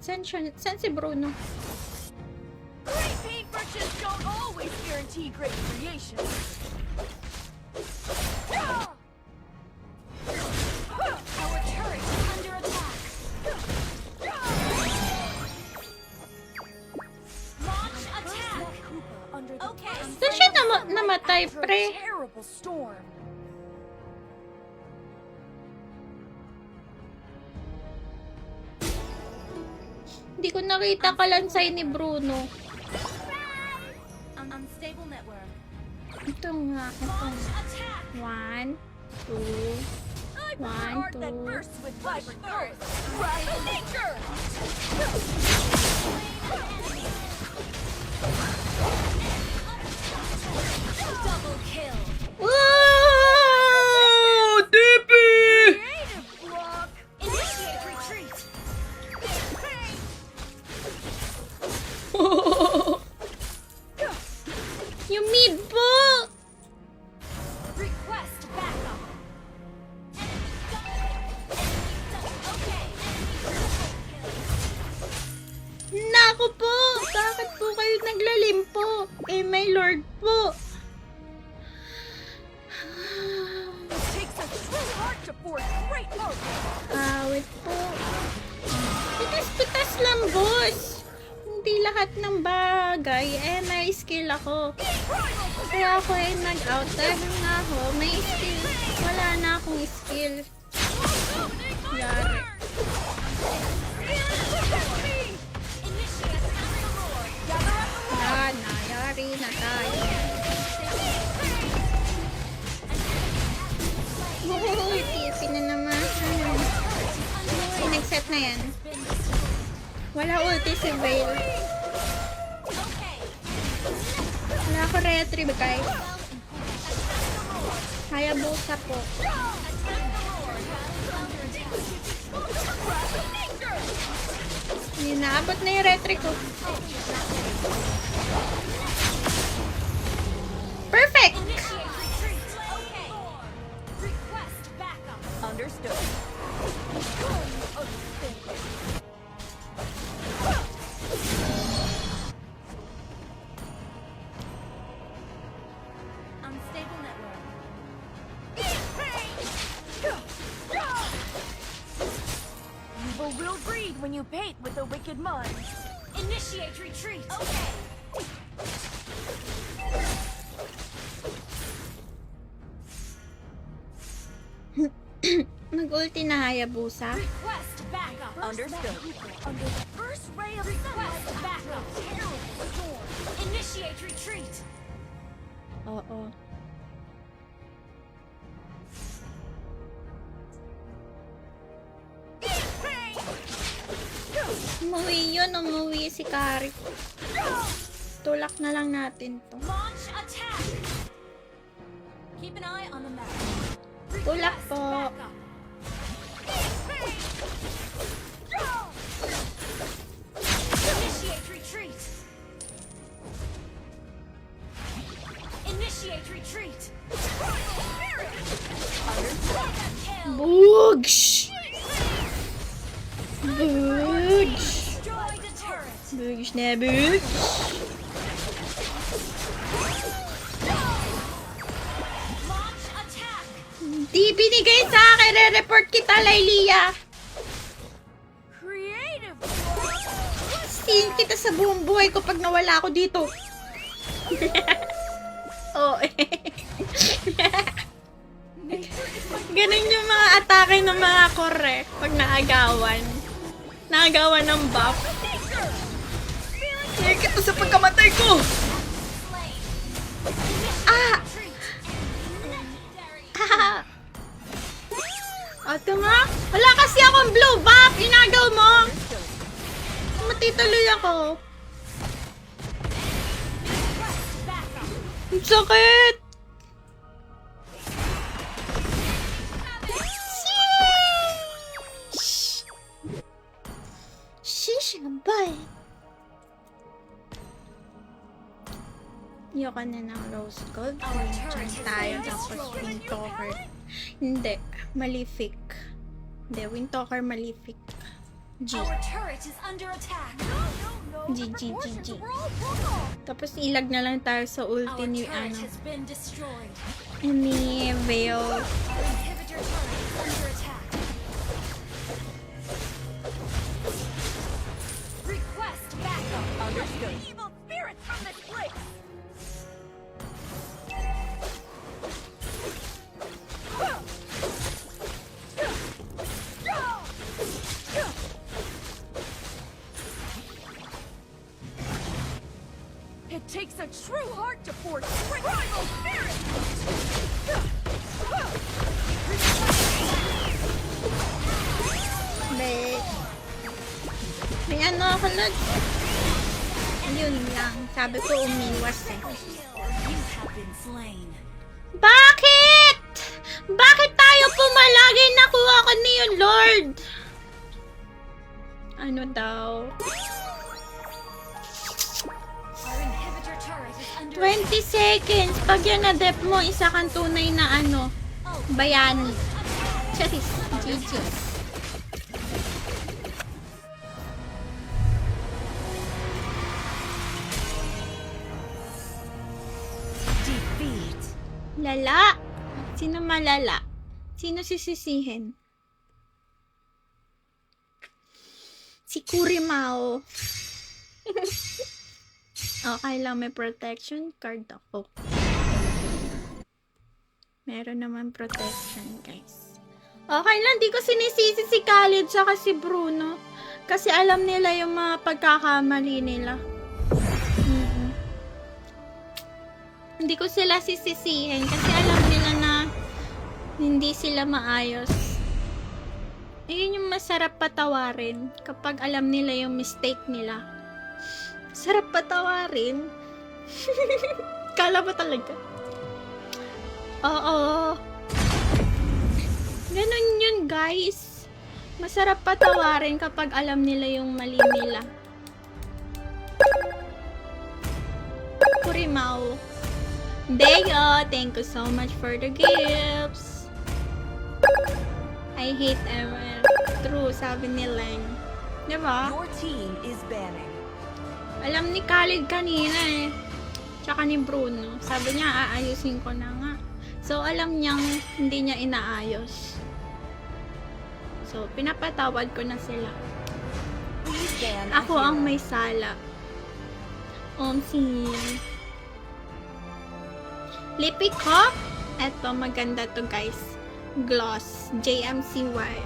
Saan si Bruno? Great paintbrushes don't always guarantee great creation. Our turret is under attack. Launch attack. Okay. Saan siya namatay, pre? Terrible storm. Hindi ko nakita kalansay ni Bruno. Unstable network. Ito nga. Launch attack. 1, 2. I prefer One, art that two. bursts with vibrant colors. Rattle maker. Double kill. Wow! TP! Creative block. Initiate retreat. Bang. Yung mid po! Request backup. Okay. Naku po! Bakit po kayo naglalimpo? Eh, my lord po! It takes a true heart to forge great art. Awit po. Pitas-pitas lang, boss! Hindi lahat ng bagay, eh, may skill ako. Kaya ako ay nag-out dahil nga ako, may skill. Wala na akong skill. Yari. Nayari na tayo. Uy, TP na naman. Uy, nag-set na yan. Wala ulti si Vale. Wala ako retrieve, guys. Hayabusa po. Hindi, naabot na yung retry ko. Perfect! Request backup. Understood. Unstable network. Evil will breed when you paint with a wicked mind. Initiate retreat. Okay. Nag-ulti na Hayabusa. Request backup. Understood. Under the first ray of request backup. Terrible storm. Initiate retreat. Oo. Umuwi si Kari. Tulak na lang natin to. Launch attack. Keep an eye on the map. Tulak Request po. backup. Initiate retreat. Initiate retreat. Understood. Boogs! Boogs! Destroy the turret. Boogs na boogs! Launch attack. Di binigay sa akin, re-report kita, Lailia! Creative. Sin kita sa buong buhay ko pag nawala ako dito. Oh, ganun yung mga atake ng mga kore pag naagawan. Naagawan ng buff. Kaya kita sa pagkamatay ko! Ah! Ah! Ito nga, wala kasi akong blue buff! Inagaw mo! Matituloy ako. Ang sakit! Shish! Bye! Ayoko na ng rose gold. Diyan tayo. Tapos Windtalker. Hindi. Malefic. Hindi. Windtalker Malefic. G. Our turret is under attack. G, G, G, G. Tapos ilag na lang tayo sa ulti Our ni, turret has been destroyed. ni Veil. Our inhibitor turret is under attack. Request backup. Understood. Evil spirits from this place. It takes a true heart to forge primal spirit. May ano ako na. Yun lang. Sabi ko umiwas eh. You have been slain. Bakit? Bakit tayo pumalagi nakuha ko niyo, Lord? Ano daw? Our inhibitor turret is under 20 seconds. Pag yan na-dep mo, isa kang tunay na ano, bayani. Charis. GG. defeat. Lala. Sino malala? Sino sisisihin? Si Kurimao. Okay lang, may protection card ako. Meron naman protection, guys. Okay lang, di ko sinisisi si Khalid saka si Bruno. Kasi alam nila yung mga pagkakamali nila. Hindi ko sila sisisihin kasi alam nila na hindi sila maayos. Ayun yung masarap patawarin kapag alam nila yung mistake nila. Sarap patawarin. Kala ba talaga? Oo. Ganun yun, guys. Masarap patawarin kapag alam nila yung mali nila. Kurimao. Deo, thank you so much for the gifts. I hate ML. True, sabi ni Leng. Diba? Your team is banning. Alam ni Khalid kanina eh. Tsaka ni Bruno. Sabi niya, aayusin ko na nga. So, alam niyang hindi niya inaayos. So, pinapatawad ko na sila. Please ban a Ako ang hero. may sala. Si lipi ko. Eto, maganda to, guys. Gloss. JMCY.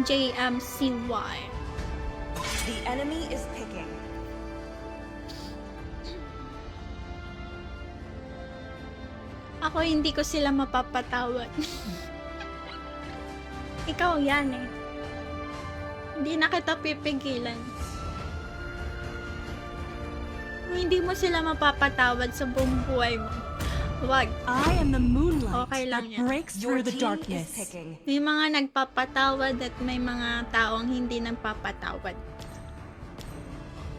JMCY. The enemy is picking. Ako, hindi ko sila mapapatawad. Ikaw yan eh. Hindi na kita pipigilan. Kung hindi mo sila mapapatawad sa buong buhay mo, wag. I am the moonlight Okay lang that yan. breaks Your through the team darkness. is picking. May mga nagpapatawad at may mga taong hindi nagpapatawad.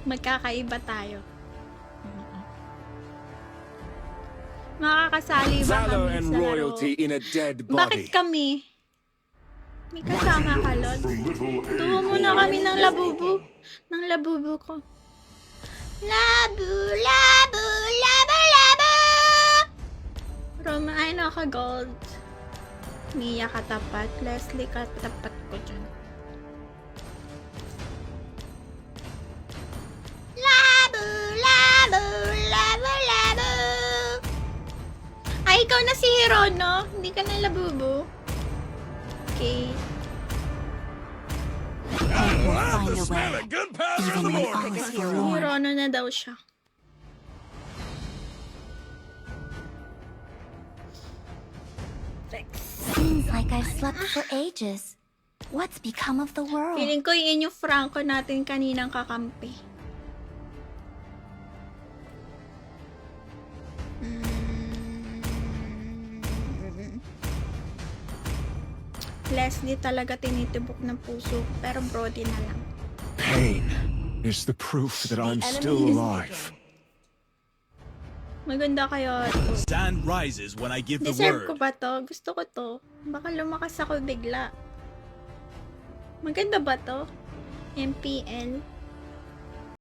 Magkakaiba tayo. Makakasali ba Valor kami and sa laro? royalty in a dead Bakit body. kami? May kasama ka, Lord. Tuwa mo na kami ng labubu. Ng labubu ko. Labu, labu, labu, labu! Roma, ay naka-gold. Mia katapat. Leslie katapat ko dyan. Labu, labu, labu, labu! Ay, ikaw na si Hero, no? Hindi ka na labubu. Okay. I'll have to smell it. Gunpowder in the morning. Hero na daw siya. Seems like I've slept for ages. What's become of the world? Feeling ko yun yung Franco natin kaninang kakampi. Leslie talaga tinitibok ng puso, pero Brody na lang. Pain is the proof that I'm The still enemy is alive. picking. Maganda kayo ito. Stand rises when I give the Deserve ko word. ba to? Gusto ko to. Baka lumakas ako bigla. Maganda ba to? MPL.